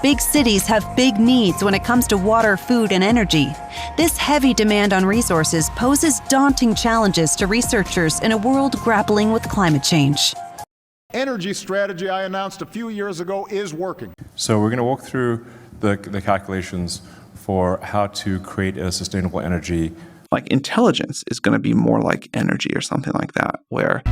Big cities have big needs when it comes to water, food, and energy. This heavy demand on resources poses daunting challenges to researchers in a world grappling with climate change. Energy strategy I announced a few years ago is working. So we're going to walk through the calculations for how to create a sustainable energy. Like intelligence is going to be more like energy or something like that, where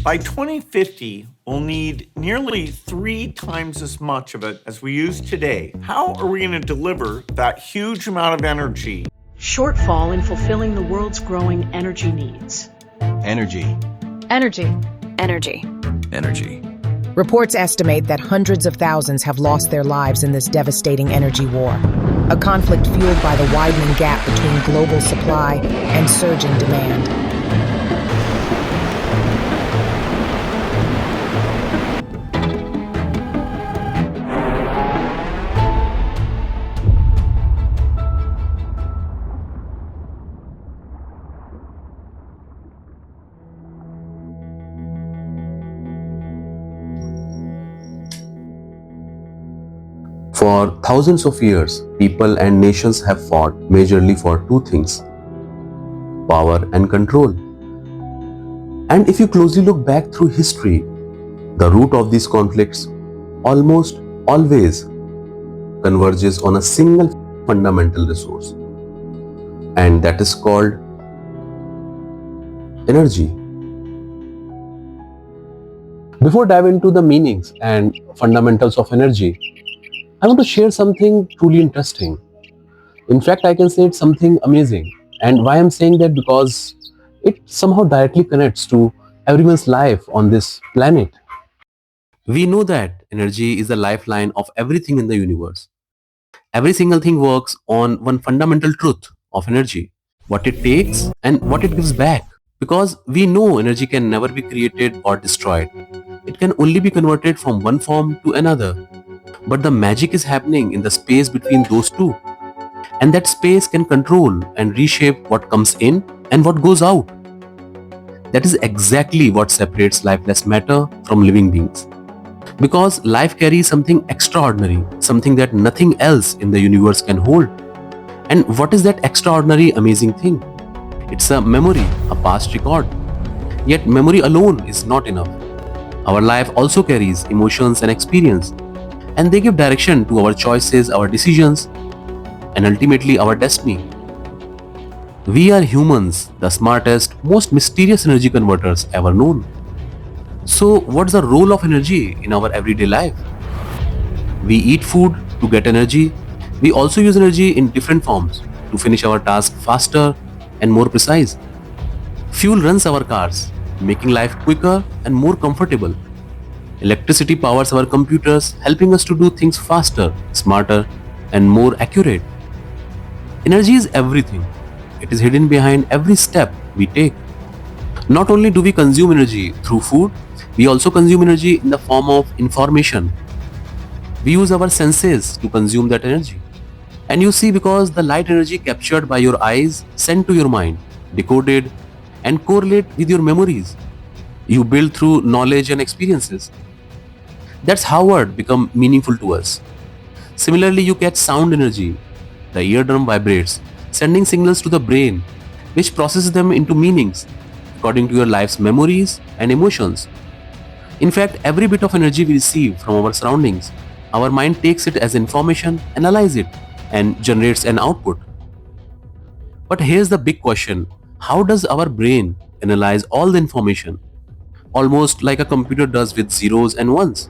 by 2050, we'll need nearly 3 times as much of it as we use today. How are we going to deliver that huge amount of energy? Shortfall in fulfilling the world's growing energy needs. Energy. Energy. Energy. Energy. Reports estimate that hundreds of thousands have lost their lives in this devastating energy war, a conflict fueled by the widening gap between global supply and surging demand. For thousands of years, people and nations have fought majorly for 2 things: power and control. And if you closely look back through history, the root of these conflicts almost always converges on a single fundamental resource, and that is called energy. Before diving into the meanings and fundamentals of energy, I want to share something truly interesting. In fact, I can say it's something amazing. And why I'm saying that? Because it somehow directly connects to everyone's life on this planet. We know that energy is the lifeline of everything in the universe. Every single thing works on one fundamental truth of energy: what it takes and what it gives back. Because we know energy can never be created or destroyed. It can only be converted from one form to another. But the magic is happening in the space between those two. And that space can control and reshape what comes in and what goes out. That is exactly what separates lifeless matter from living beings. Because life carries something extraordinary, something that nothing else in the universe can hold. And what is that extraordinary, amazing thing? It's a memory, a past record. Yet memory alone is not enough. Our life also carries emotions and experience. And they give direction to our choices, our decisions, and ultimately our destiny. We are humans, the smartest, most mysterious energy converters ever known. So what's the role of energy in our everyday life? We eat food to get energy. We also use energy in different forms to finish our task faster and more precise. Fuel runs our cars, making life quicker and more comfortable. Electricity powers our computers, helping us to do things faster, smarter, and more accurate. Energy is everything. It is hidden behind every step we take. Not only do we consume energy through food, we also consume energy in the form of information. We use our senses to consume that energy. And you see, because the light energy captured by your eyes, sent to your mind, decoded, and correlate with your memories. You build through knowledge and experiences. That's how words become meaningful to us. Similarly, you catch sound energy. The eardrum vibrates, sending signals to the brain, which processes them into meanings according to your life's memories and emotions. In fact, every bit of energy we receive from our surroundings, our mind takes it as information, analyzes it, and generates an output. But here's the big question: how does our brain analyze all the information? Almost like a computer does with zeros and ones.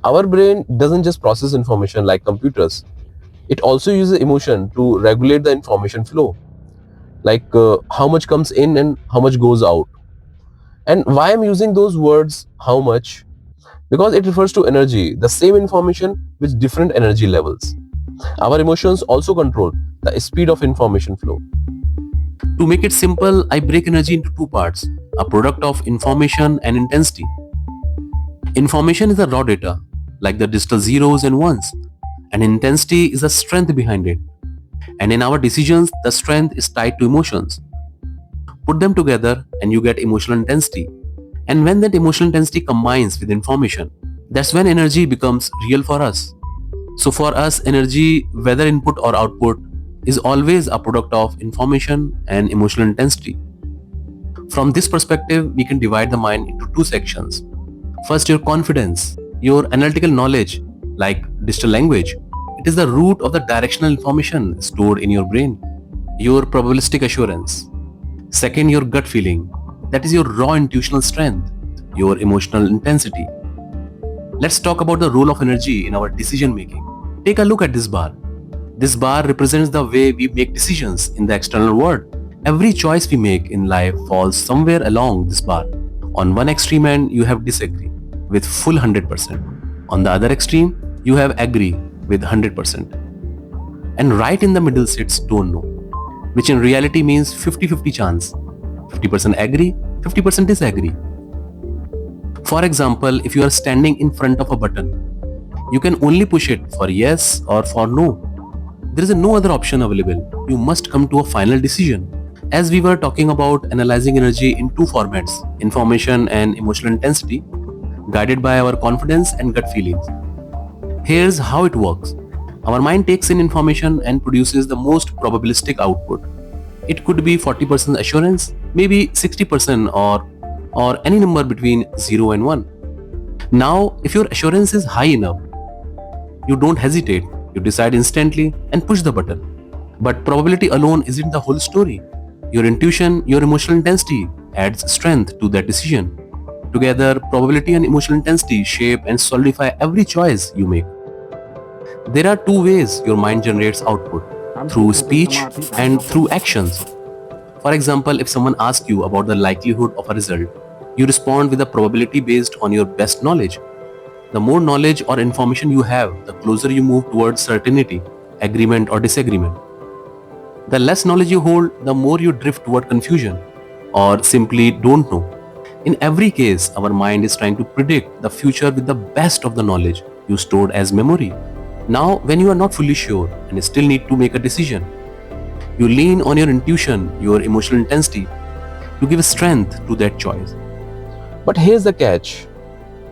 Our brain doesn't just process information like computers. It also uses emotion to regulate the information flow. Like how much comes in and how much goes out. And why I'm using those words, how much? Because it refers to energy, the same information with different energy levels. Our emotions also control the speed of information flow. To make it simple, I break energy into 2 parts, a product of information and intensity. Information is the raw data, like the digital zeros and ones, and intensity is the strength behind it. And in our decisions, the strength is tied to emotions. Put them together and you get emotional intensity. And when that emotional intensity combines with information, that's when energy becomes real for us. So for us, energy, whether input or output, is always a product of information and emotional intensity. From this perspective, we can divide the mind into two sections. First, your confidence, your analytical knowledge, like digital language. It is the root of the directional information stored in your brain. Your probabilistic assurance. Second, your gut feeling. That is your raw intuitional strength, your emotional intensity. Let's talk about the role of energy in our decision making. Take a look at this bar. This bar represents the way we make decisions in the external world. Every choice we make in life falls somewhere along this bar. On one extreme end, you have disagree with full 100%. On the other extreme, you have agree with 100%. And right in the middle sits don't know, which in reality means 50-50 chance. 50% agree, 50% disagree. For example, if you are standing in front of a button, you can only push it for yes or for no. There is no other option available. You must come to a final decision. As we were talking about analyzing energy in two formats, information and emotional intensity, guided by our confidence and gut feelings. Here's how it works. Our mind takes in information and produces the most probabilistic output. It could be 40% assurance, maybe 60% or any number between 0 and 1. Now, if your assurance is high enough, you don't hesitate, you decide instantly and push the button. But probability alone isn't the whole story. Your intuition, your emotional intensity adds strength to that decision. Together, probability and emotional intensity shape and solidify every choice you make. There are two ways your mind generates output, through speech and through actions. For example, if someone asks you about the likelihood of a result, you respond with a probability based on your best knowledge. The more knowledge or information you have, the closer you move towards certainty, agreement or disagreement. The less knowledge you hold, the more you drift toward confusion or simply don't know. In every case, our mind is trying to predict the future with the best of the knowledge you stored as memory. Now, when you are not fully sure and still need to make a decision, you lean on your intuition, your emotional intensity, to give strength to that choice. But here's the catch.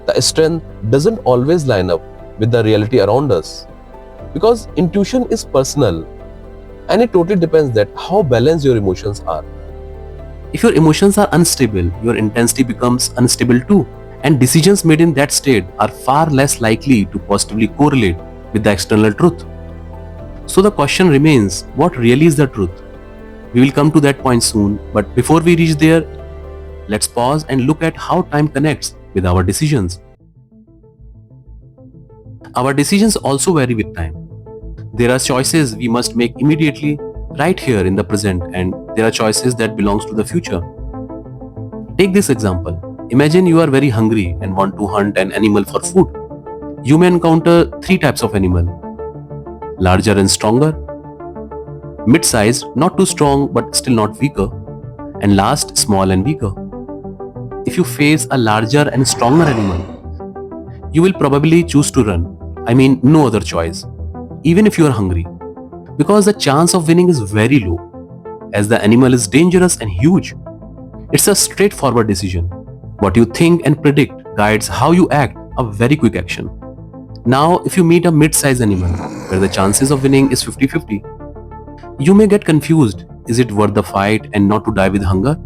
The strength doesn't always line up with the reality around us. Because intuition is personal and it totally depends that how balanced your emotions are. If your emotions are unstable, your intensity becomes unstable too, and decisions made in that state are far less likely to positively correlate with the external truth. So the question remains, what really is the truth? We will come to that point soon, but before we reach there, let's pause and look at how time connects with our decisions. Our decisions also vary with time. There are choices we must make immediately, right here in the present, and there are choices that belongs to the future. Take this example. Imagine you are very hungry and want to hunt an animal for food. You may encounter three types of animal: larger and stronger, mid-sized, not too strong but still not weaker, and last, small and weaker. If you face a larger and stronger animal, you will probably choose to run. No other choice, even if you are hungry, because the chance of winning is very low, as the animal is dangerous and huge. It's a straightforward decision. What you think and predict guides how you act, a very quick action. Now, if you meet a mid-sized animal, where the chances of winning is 50-50, you may get confused. Is it worth the fight and not to die with hunger?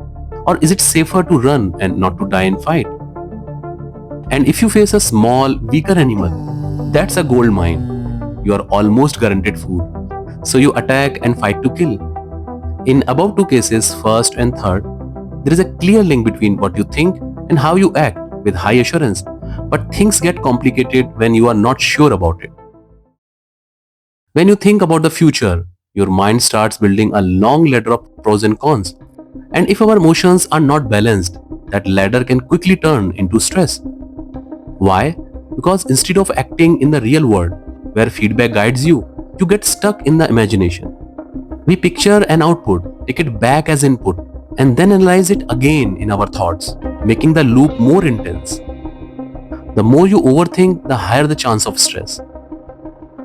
Or is it safer to run and not to die in fight? And if you face a small, weaker animal, that's a gold mine. You are almost guaranteed food. So you attack and fight to kill. In above two cases, first and third, there is a clear link between what you think and how you act with high assurance. But things get complicated when you are not sure about it. When you think about the future, your mind starts building a long ladder of pros and cons. And if our emotions are not balanced, that ladder can quickly turn into stress. Why? Because instead of acting in the real world, where feedback guides you, you get stuck in the imagination. We picture an output, take it back as input, and then analyze it again in our thoughts, making the loop more intense. The more you overthink, the higher the chance of stress.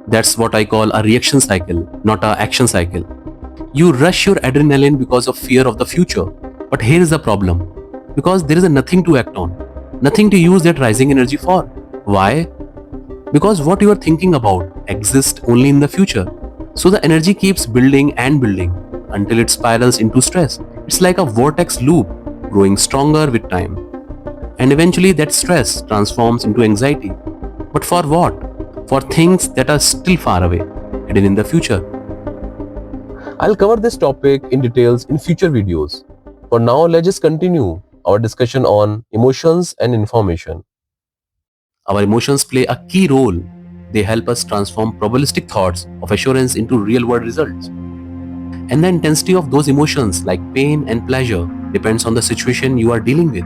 That's what I call a reaction cycle, not an action cycle. You rush your adrenaline because of fear of the future. But here is the problem. Because there is nothing to act on, nothing to use that rising energy for. Why? because what you are thinking about exists only in the future. So the energy keeps building and building until it spirals into stress. It's like a vortex loop growing stronger with time. And eventually that stress transforms into anxiety. But for what? For things that are still far away, hidden in the future. I'll cover this topic in details in future videos. For now, let's just continue our discussion on emotions and information. Our emotions play a key role. They help us transform probabilistic thoughts of assurance into real-world results. And the intensity of those emotions like pain and pleasure depends on the situation you are dealing with.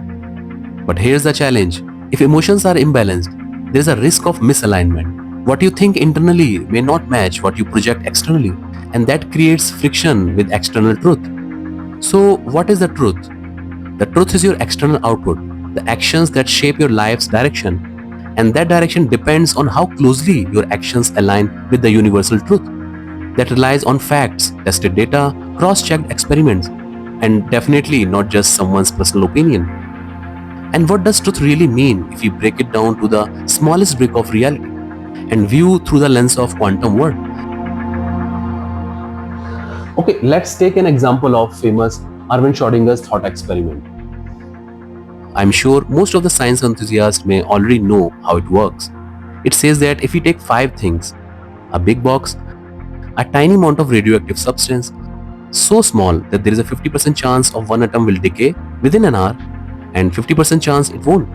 But here's the challenge. If emotions are imbalanced, there's a risk of misalignment. What you think internally may not match what you project externally, and that creates friction with external truth. So, what is the truth? The truth is your external output, the actions that shape your life's direction. And that direction depends on how closely your actions align with the universal truth. That relies on facts, tested data, cross-checked experiments, and definitely not just someone's personal opinion. And what does truth really mean if you break it down to the smallest brick of reality and view through the lens of quantum world? Okay, let's take an example of famous Erwin Schrödinger's thought experiment. I'm sure most of the science enthusiasts may already know how it works. It says that if we take 5 things, a big box, a tiny amount of radioactive substance, so small that there is a 50% chance of one atom will decay within an hour and 50% chance it won't.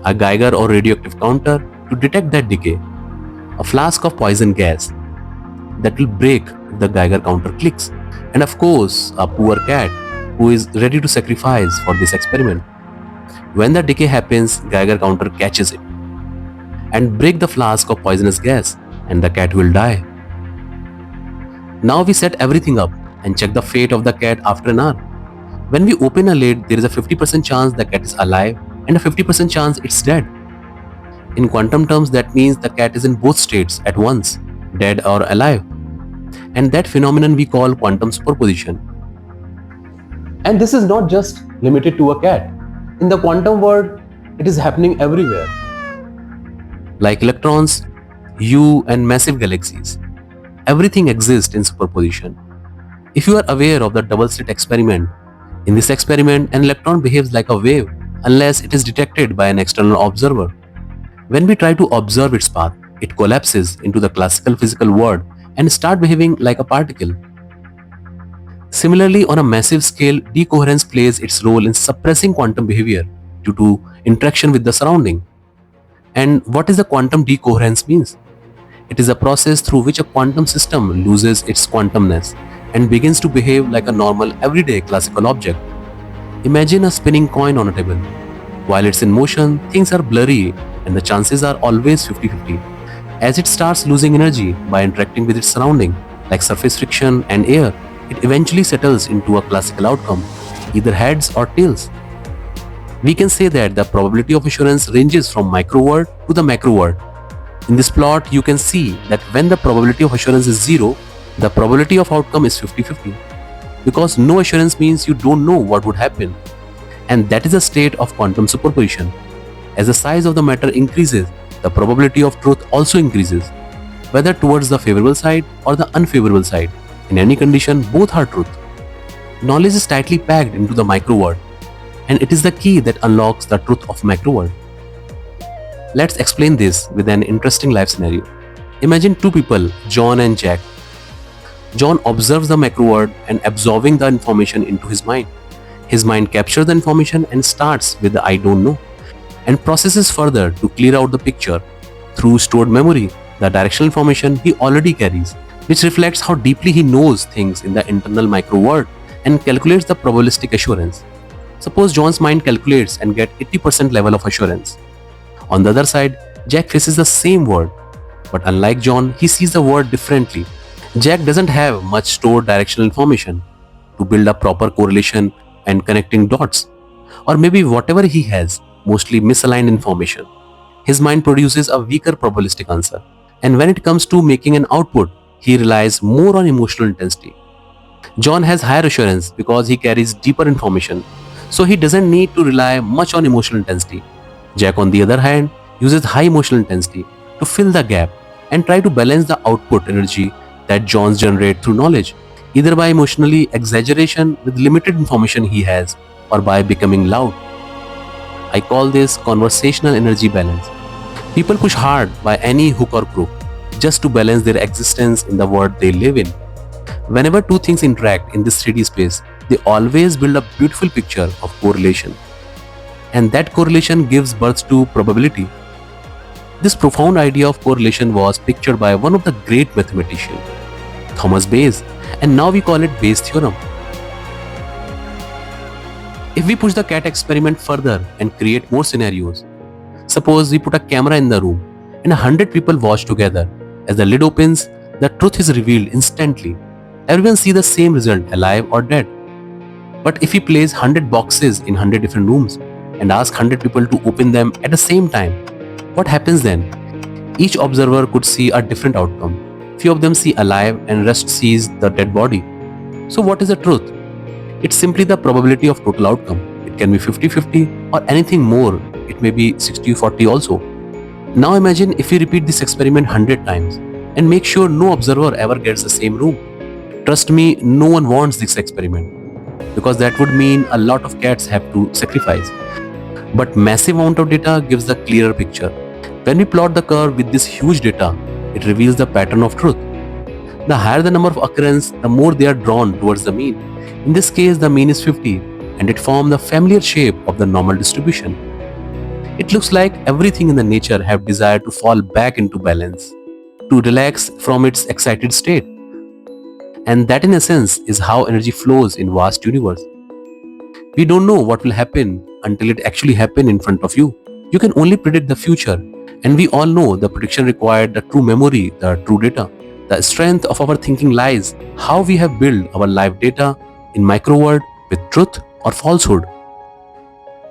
A Geiger or radioactive counter to detect that decay. A flask of poison gas that will break if the Geiger counter clicks. And of course, a poor cat who is ready to sacrifice for this experiment. When the decay happens, Geiger counter catches it and break the flask of poisonous gas and the cat will die. Now we set everything up and check the fate of the cat after an hour. When we open a lid, there is a 50% chance the cat is alive and a 50% chance it's dead. In quantum terms, that means the cat is in both states at once, dead or alive. And that phenomenon we call quantum superposition. And this is not just limited to a cat. In the quantum world, it is happening everywhere. Like electrons, you and massive galaxies. Everything exists in superposition. If you are aware of the double-slit experiment, in this experiment, an electron behaves like a wave unless it is detected by an external observer. When we try to observe its path, it collapses into the classical physical world and starts behaving like a particle. Similarly, on a massive scale, decoherence plays its role in suppressing quantum behavior due to interaction with the surrounding. And what is the quantum decoherence means? It is a process through which a quantum system loses its quantumness and begins to behave like a normal everyday classical object. Imagine a spinning coin on a table. While it's in motion, things are blurry and the chances are always 50-50. As it starts losing energy by interacting with its surrounding, like surface friction and air, it eventually settles into a classical outcome, either heads or tails. We can say that the probability of assurance ranges from micro world to the macro world. In this plot, you can see that when the probability of assurance is 0, the probability of outcome is 50-50. Because no assurance means you don't know what would happen. And that is a state of quantum superposition. As the size of the matter increases, the probability of truth also increases, whether towards the favorable side or the unfavorable side. In any condition, both are truth. Knowledge is tightly packed into the micro world, and it is the key that unlocks the truth of macro world. Let's explain this with an interesting life scenario. Imagine 2 people, John and Jack. John observes the macro world and absorbing the information into his mind. His mind captures the information and starts with the I don't know and processes further to clear out the picture through stored memory, the directional information he already carries, which reflects how deeply he knows things in the internal micro world and calculates the probabilistic assurance. Suppose John's mind calculates and gets 80% level of assurance. On the other side, Jack faces the same world, but unlike John, he sees the world differently. Jack doesn't have much stored directional information to build a proper correlation and connecting dots, or maybe whatever he has, mostly misaligned information. His mind produces a weaker probabilistic answer, and when it comes to making an output, he relies more on emotional intensity. John has higher assurance because he carries deeper information, so he doesn't need to rely much on emotional intensity. Jack, on the other hand, uses high emotional intensity to fill the gap and try to balance the output energy that Johns generate through knowledge, either by emotionally exaggeration with limited information he has or by becoming loud. I call this conversational energy balance. People push hard by any hook or crook just to balance their existence in the world they live in. Whenever two things interact in this 3D space, they always build a beautiful picture of correlation. And that correlation gives birth to probability. This profound idea of correlation was pictured by one of the great mathematicians, Thomas Bayes, and now we call it Bayes' theorem. If we push the cat experiment further and create more scenarios, suppose we put a camera in the room and 100 people watch together. As the lid opens, the truth is revealed instantly. Everyone sees the same result, alive or dead. But if we place 100 boxes in 100 different rooms and ask 100 people to open them at the same time, what happens then? Each observer could see a different outcome. Few of them see alive and rest sees the dead body. So what is the truth? It's simply the probability of total outcome. It can be 50-50 or anything more. It may be 60-40 also. Now imagine if we repeat this experiment 100 times and make sure no observer ever gets the same room. Trust me, no one wants this experiment because that would mean a lot of cats have to sacrifice. But massive amount of data gives the clearer picture. When we plot the curve with this huge data, it reveals the pattern of truth. The higher the number of occurrences, the more they are drawn towards the mean. In this case, the mean is 50 and it forms the familiar shape of the normal distribution. It looks like everything in the nature have desired to fall back into balance, to relax from its excited state. And that in essence is how energy flows in vast universe. We don't know what will happen until it actually happens in front of you. You can only predict the future, and we all know the prediction required the true memory, the true data. The strength of our thinking lies how we have built our live data in micro world with truth or falsehood.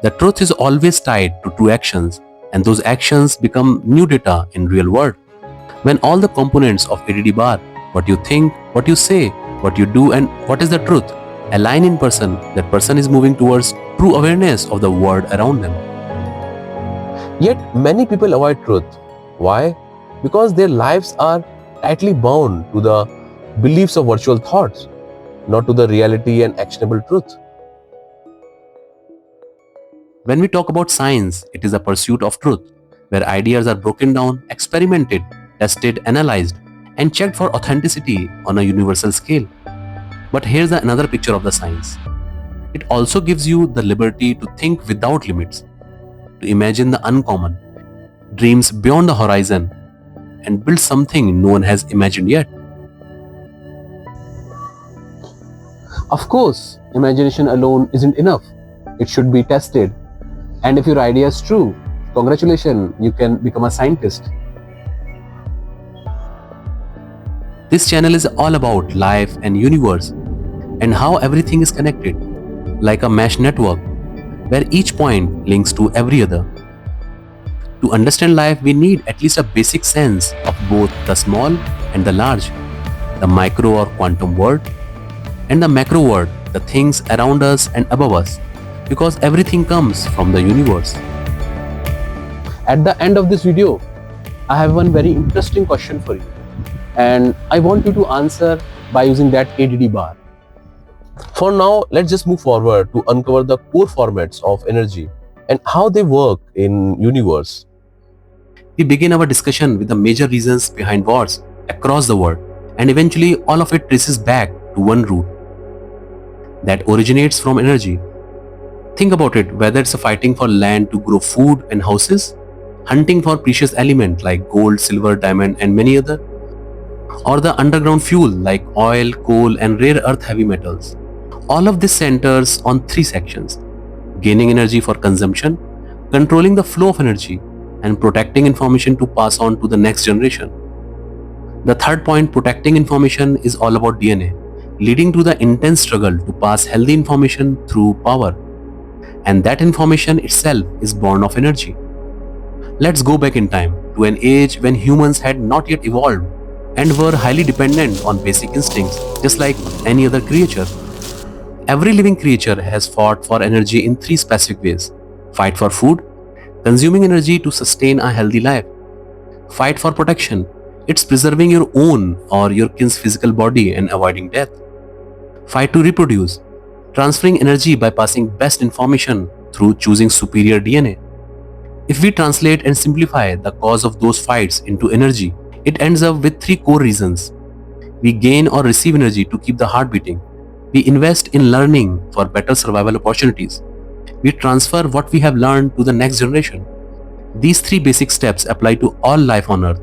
The truth is always tied to true actions, and those actions become new data in real world. When all the components of ADD bar, what you think, what you say, what you do, and what is the truth, align in person, that person is moving towards true awareness of the world around them. Yet many people avoid truth. Why? Because their lives are tightly bound to the beliefs of virtual thoughts, not to the reality and actionable truth. When we talk about science, it is a pursuit of truth, where ideas are broken down, experimented, tested, analyzed, and checked for authenticity on a universal scale. But here's another picture of the science. It also gives you the liberty to think without limits, to imagine the uncommon, dreams beyond the horizon, and build something no one has imagined yet. Of course, imagination alone isn't enough. It should be tested. And if your idea is true, congratulations, you can become a scientist. This channel is all about life and universe and how everything is connected, like a mesh network where each point links to every other. To understand life, we need at least a basic sense of both the small and the large, the micro or quantum world, and the macro world, the things around us and above us, because everything comes from the universe. At the end of this video, I have one very interesting question for you, and I want you to answer by using that ADD bar. For now, let's just move forward to uncover the core formats of energy and how they work in universe. We begin our discussion with the major reasons behind wars across the world, and eventually all of it traces back to one root that originates from energy. Think about it, whether it's a fighting for land to grow food and houses, hunting for precious elements like gold, silver, diamond, and many other, or the underground fuel like oil, coal, and rare earth heavy metals. All of this centers on three sections: gaining energy for consumption, controlling the flow of energy, and protecting information to pass on to the next generation. The third point, protecting information, is all about DNA, leading to the intense struggle to pass healthy information through power. And that information itself is born of energy. Let's go back in time to an age when humans had not yet evolved and were highly dependent on basic instincts, just like any other creature. Every living creature has fought for energy in three specific ways: fight for food, consuming energy to sustain a healthy life; Fight for protection. It's preserving your own or your kin's physical body and avoiding death. Fight to reproduce. Transferring energy by passing best information through choosing superior DNA. If we translate and simplify the cause of those fights into energy, it ends up with three core reasons. We gain or receive energy to keep the heart beating. We invest in learning for better survival opportunities. We transfer what we have learned to the next generation. These three basic steps apply to all life on Earth.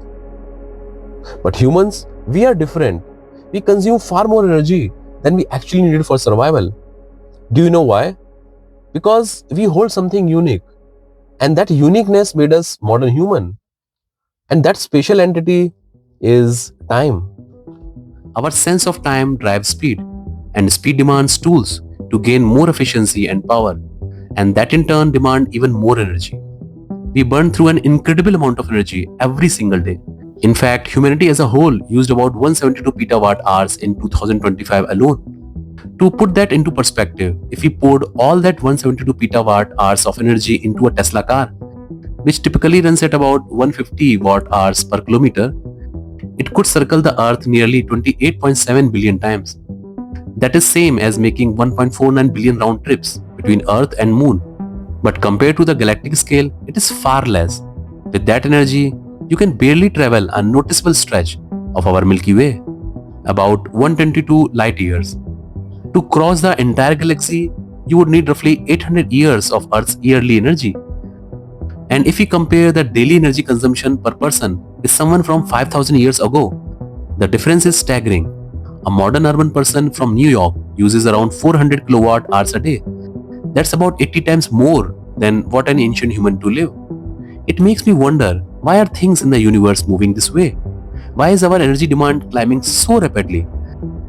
But humans, we are different. We consume far more energy than we actually need for survival. Do you know why? Because we hold something unique. And that uniqueness made us modern human. And that special entity is time. Our sense of time drives speed, and speed demands tools to gain more efficiency and power, and that in turn demand even more energy. We burn through an incredible amount of energy every single day. In fact, humanity as a whole used about 172 petawatt hours in 2025 alone. To put that into perspective, if we poured all that 172 petawatt hours of energy into a Tesla car, which typically runs at about 150 watt hours per kilometer, it could circle the Earth nearly 28.7 billion times. That is same as making 1.49 billion round trips between Earth and Moon. But compared to the galactic scale, it is far less. With that energy, you can barely travel a noticeable stretch of our Milky Way, about 122 light years. To cross the entire galaxy, you would need roughly 800 years of Earth's yearly energy. And if we compare the daily energy consumption per person with someone from 5000 years ago, the difference is staggering. A modern urban person from New York uses around 400 kilowatt hours a day. That's about 80 times more than what an ancient human to live. It makes me wonder, why are things in the universe moving this way? Why is our energy demand climbing so rapidly?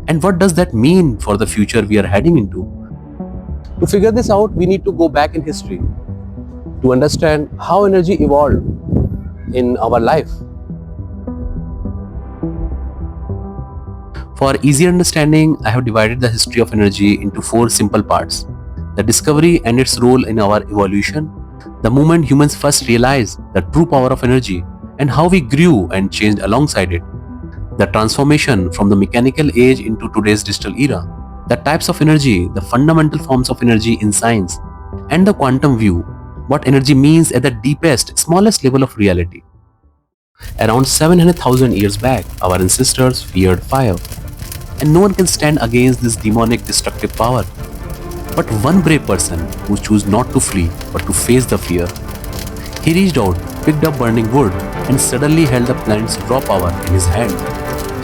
And what does that mean for the future we are heading into? To figure this out, we need to go back in history to understand how energy evolved in our life. For easier understanding, I have divided the history of energy into four simple parts: the discovery and its role in our evolution, the moment humans first realized the true power of energy and how we grew and changed alongside it, the transformation from the mechanical age into today's digital era, the types of energy, the fundamental forms of energy in science, and the quantum view, what energy means at the deepest, smallest level of reality. Around 700,000 years back, our ancestors feared fire, and no one can stand against this demonic destructive power. But one brave person who chose not to flee but to face the fear. He reached out, picked up burning wood, and suddenly held the planet's raw power in his hand.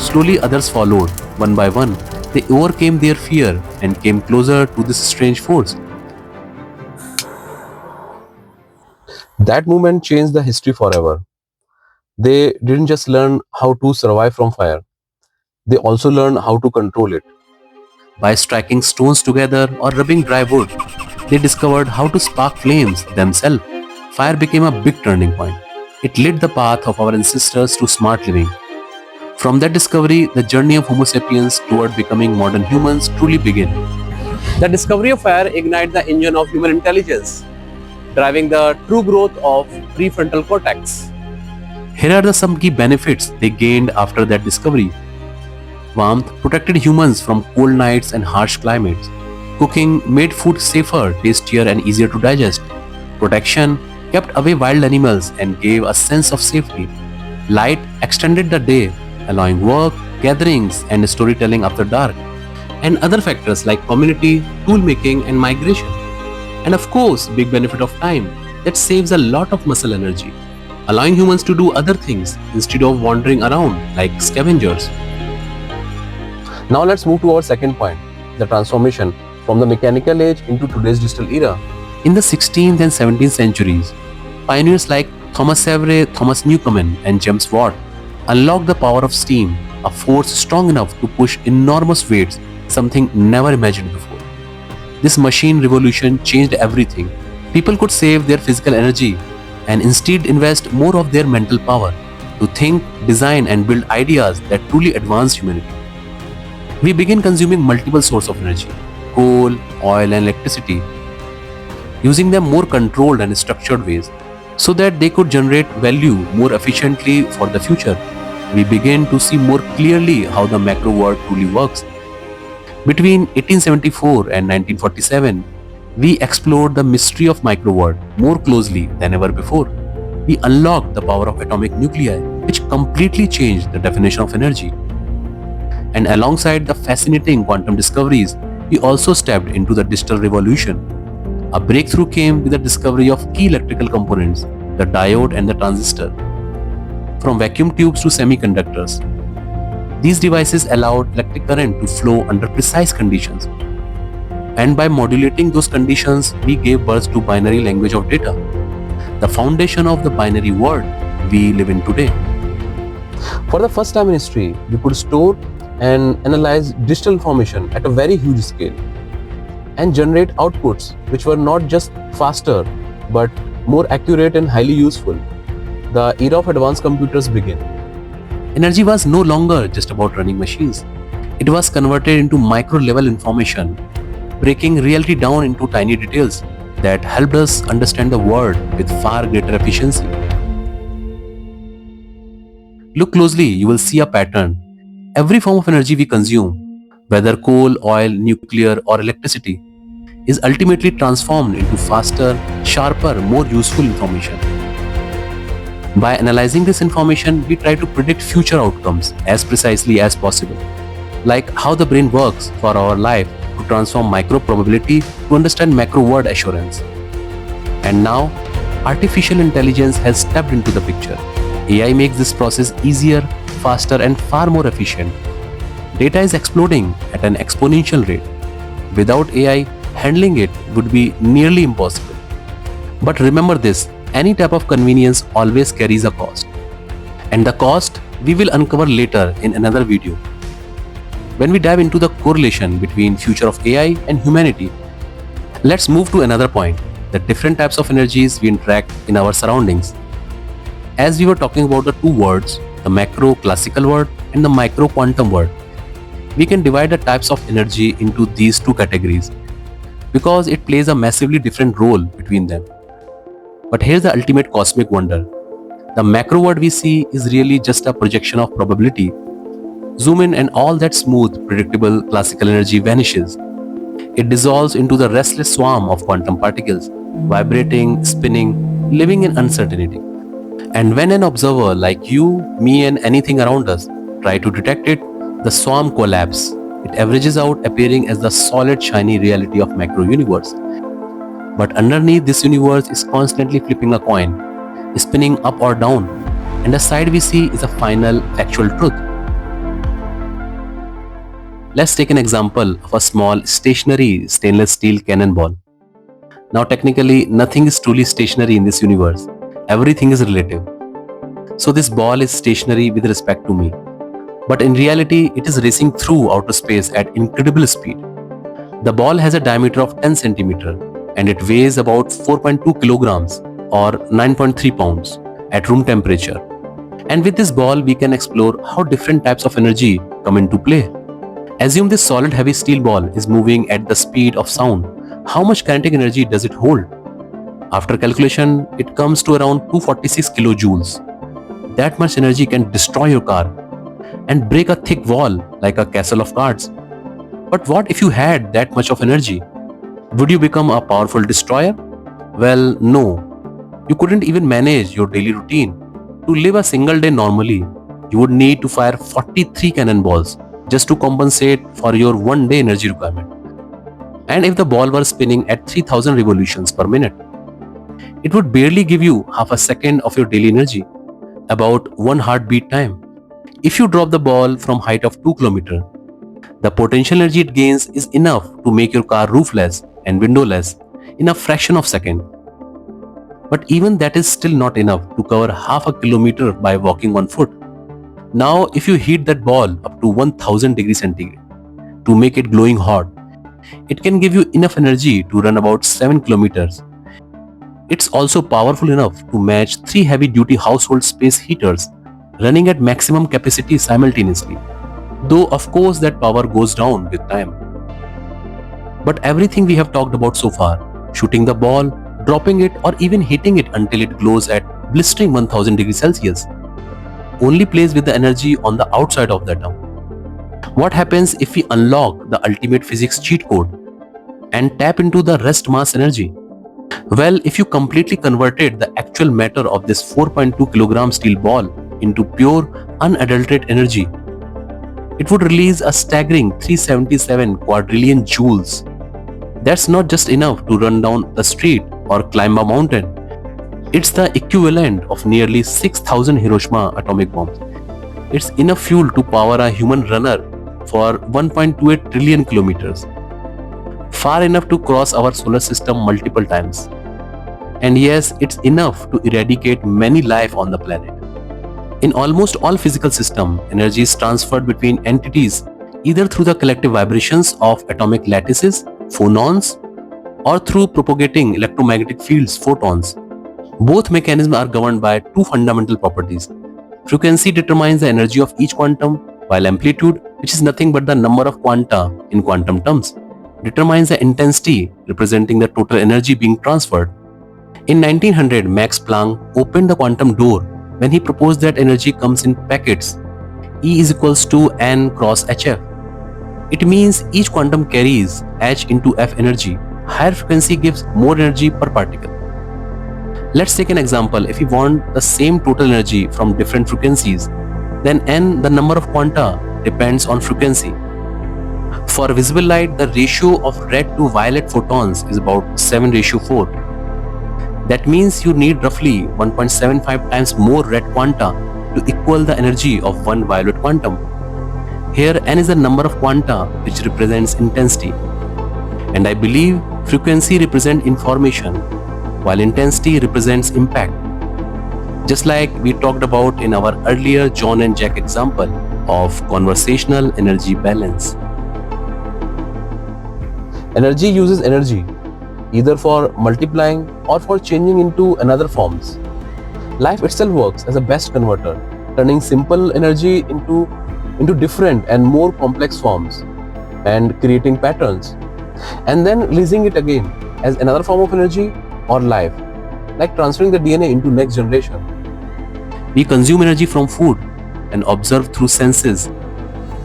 Slowly others followed, one by one. They overcame their fear and came closer to this strange force. That moment changed the history forever. They didn't just learn how to survive from fire, they also learned how to control it. By striking stones together or rubbing dry wood, they discovered how to spark flames themselves. Fire became a big turning point. It lit the path of our ancestors to smart living. From that discovery, the journey of Homo sapiens toward becoming modern humans truly began. The discovery of fire ignited the engine of human intelligence, driving the true growth of prefrontal cortex. Here are some key benefits they gained after that discovery. Warmth protected humans from cold nights and harsh climates. Cooking made food safer, tastier, and easier to digest. Protection kept away wild animals and gave a sense of safety. Light extended the day, allowing work, gatherings, and storytelling after dark. And other factors like community, tool making, and migration. And of course, big benefit of time that saves a lot of muscle energy, allowing humans to do other things instead of wandering around like scavengers. Now let's move to our second point, the transformation from the mechanical age into today's digital era. In the 16th and 17th centuries, pioneers like Thomas Savery, Thomas Newcomen, and James Watt unlocked the power of steam, a force strong enough to push enormous weights, something never imagined before. This machine revolution changed everything. People could save their physical energy and instead invest more of their mental power to think, design, and build ideas that truly advance humanity. We begin consuming multiple sources of energy, coal, oil, and electricity, using them more controlled and structured ways. so that they could generate value more efficiently for the future. We begin to see more clearly how the macro world truly works. Between 1874 and 1947, we explored the mystery of micro world more closely than ever before. We unlocked the power of atomic nuclei, which completely changed the definition of energy. And alongside the fascinating quantum discoveries, we also stepped into the digital revolution. A breakthrough came with the discovery of key electrical components, the diode and the transistor. From vacuum tubes to semiconductors, these devices allowed electric current to flow under precise conditions. And by modulating those conditions, we gave birth to binary language of data, the foundation of the binary world we live in today. For the first time in history, we could store and analyze digital information at a very huge scale and generate outputs which were not just faster but more accurate and highly useful. The era of advanced computers began. Energy was no longer just about running machines. It was converted into micro-level information, breaking reality down into tiny details that helped us understand the world with far greater efficiency. Look closely, you will see a pattern. Every form of energy we consume, whether coal, oil, nuclear, or electricity, is ultimately transformed into faster, sharper, more useful information. By analyzing this information, we try to predict future outcomes as precisely as possible, like how the brain works for our life to transform micro probability to understand macro word assurance. And now, artificial intelligence has stepped into the picture. AI makes this process easier, faster, and far more efficient. Data is exploding at an exponential rate. Without AI, handling it would be nearly impossible. But remember this, any type of convenience always carries a cost. And the cost we will uncover later in another video. When we dive into the correlation between future of AI and humanity, let's move to another point, the different types of energies we interact in our surroundings. As we were talking about the two worlds, the macro classical world and the micro quantum world, we can divide the types of energy into these two categories because it plays a massively different role between them. But here's the ultimate cosmic wonder. The macro world we see is really just a projection of probability. Zoom in and all that smooth, predictable classical energy vanishes. It dissolves into the restless swarm of quantum particles, vibrating, spinning, living in uncertainty. And when an observer like you, me, and anything around us try to detect it, the swarm collapses. It averages out, appearing as the solid, shiny reality of macro universe. But underneath this universe is constantly flipping a coin, spinning up or down, and the side we see is a final, factual truth. Let's take an example of a small, stationary stainless steel cannonball. Now technically, nothing is truly stationary in this universe. Everything is relative. So this ball is stationary with respect to me. But in reality, it is racing through outer space at incredible speed. The ball has a diameter of 10 centimeters and it weighs about 4.2 kilograms or 9.3 pounds at room temperature. And with this ball, we can explore how different types of energy come into play. Assume this solid heavy steel ball is moving at the speed of sound. How much kinetic energy does it hold? After calculation, it comes to around 246 kilojoules. That much energy can destroy your car and break a thick wall like a castle of cards. But what if you had that much of energy? Would you become a powerful destroyer? Well, no. You couldn't even manage your daily routine. To live a single day normally, you would need to fire 43 cannonballs just to compensate for your one-day energy requirement. And if the ball were spinning at 3000 revolutions per minute, it would barely give you half a second of your daily energy, about one heartbeat time. If you drop the ball from height of 2 kilometers, the potential energy it gains is enough to make your car roofless and windowless in a fraction of a second. But even that is still not enough to cover half a kilometer by walking on foot. Now, if you heat that ball up to 1000 degrees centigrade to make it glowing hot, it can give you enough energy to run about 7 kilometers. It's also powerful enough to match 3 heavy-duty household space heaters running at maximum capacity simultaneously, though of course that power goes down with time. But everything we have talked about so far, shooting the ball, dropping it or even heating it until it glows at blistering 1000 degrees Celsius, only plays with the energy on the outside of the atom. What happens if we unlock the ultimate physics cheat code and tap into the rest mass energy? Well, if you completely converted the actual matter of this 4.2 kilogram steel ball into pure, unadulterated energy, it would release a staggering 377 quadrillion joules. That's not just enough to run down the street or climb a mountain. It's the equivalent of nearly 6,000 Hiroshima atomic bombs. It's enough fuel to power a human runner for 1.28 trillion kilometers, far enough to cross our solar system multiple times. And yes, it's enough to eradicate many life on the planet. In almost all physical systems, energy is transferred between entities either through the collective vibrations of atomic lattices, phonons, or through propagating electromagnetic fields, photons. Both mechanisms are governed by two fundamental properties. Frequency determines the energy of each quantum, while amplitude, which is nothing but the number of quanta in quantum terms, determines the intensity, representing the total energy being transferred. In 1900, Max Planck opened the quantum door when he proposed that energy comes in packets, E is equals to n cross hf. It means each quantum carries h into f energy. Higher frequency gives more energy per particle. Let's take an example. If we want the same total energy from different frequencies, then n, the number of quanta, depends on frequency. For visible light, the ratio of red to violet photons is about 7:4. That means you need roughly 1.75 times more red quanta to equal the energy of one violet quantum. Here n is the number of quanta which represents intensity. And I believe frequency represents information, while intensity represents impact. Just like we talked about in our earlier John and Jack example of conversational energy balance. Energy uses energy, either for multiplying or for changing into another forms. Life itself works as a best converter, turning simple energy into different and more complex forms and creating patterns, and then releasing it again as another form of energy or life, like transferring the DNA into next generation. We consume energy from food and observe through senses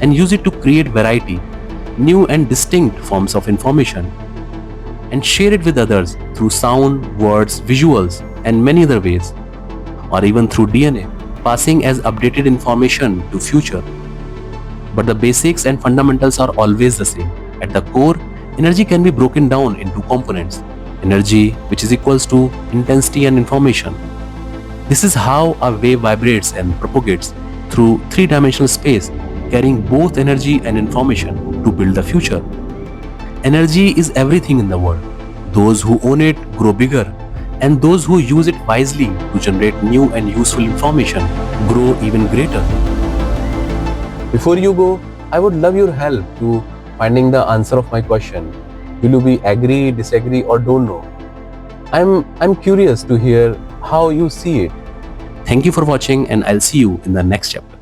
and use it to create variety, new and distinct forms of information, and share it with others through sound, words, visuals, and many other ways, or even through DNA, passing as updated information to future. But the basics and fundamentals are always the same. At the core, energy can be broken down into components. Energy, which is equals to intensity and information. This is how a wave vibrates and propagates through three-dimensional space, carrying both energy and information to build the future. Energy is everything in the world. Those who own it grow bigger, and those who use it wisely to generate new and useful information grow even greater. Before you go, I would love your help to finding the answer of my question. Will you be agree, disagree, or don't know? I'm curious to hear how you see it. Thank you for watching, and I'll see you in the next chapter.